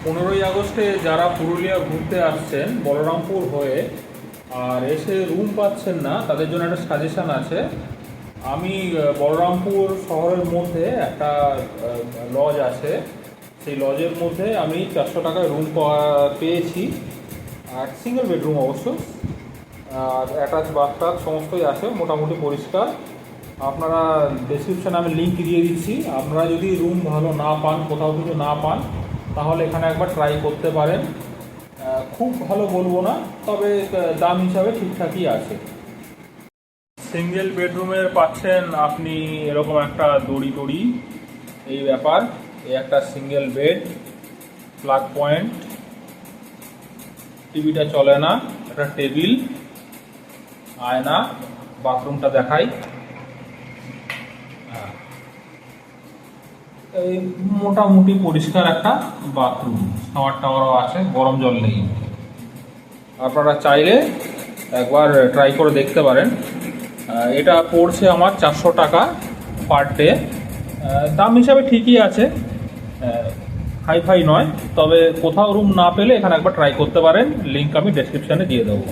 15ই আগস্টে যারা পুরুলিয়া ঘুরতে আসছেন বলরামপুর হয়ে আর এসে রুম পাচ্ছেন না, তাদের জন্য একটা সাজেশান আছে। আমি বলরামপুর শহরের মধ্যে একটা লজ আছে, সেই লজের মধ্যে আমি 400 টাকায় রুম পেয়েছি। আর সিঙ্গেল বেডরুম অবশ্য, আর অ্যাটাচ বাথটাব সমস্তই আছে, মোটামুটি পরিষ্কার। আপনারা ডেসক্রিপশানে আমি লিঙ্ক দিয়ে দিচ্ছি। আপনারা যদি রুম ভালো না পান, কোথাও কিছু না পান, তাহলে এখানে একবার ট্রাই করতে পারেন। খুব ভালো বলবো না, তবে দাম হিসাবে ঠিকঠাকই আছে। সিঙ্গেল বেডরুমের পাচ্ছেন আপনি এরকম একটা দড়ি টড়ি, এই ব্যাপার। এই একটা সিঙ্গেল বেড, প্লাগ পয়েন্ট, টিভিটা চলে না, একটা টেবিল, আয়না, বাথরুমটা দেখাই। এই মোটামুটি পরিষ্কার একটা বাথরুম, শাওয়ার টাওয়ারও আছে, গরম জল নেই। আপনারা চাইলে একবার ট্রাই করে দেখতে পারেন। এটা পড়ছে আমার 400 টাকা পার ডে। দাম হিসাবে ঠিকই আছে, হাইফাই নয়। তবে কোথাও রুম না পেলে এখানে একবার ট্রাই করতে পারেন, লিঙ্ক আমি ডেসক্রিপশানে দিয়ে দেবো।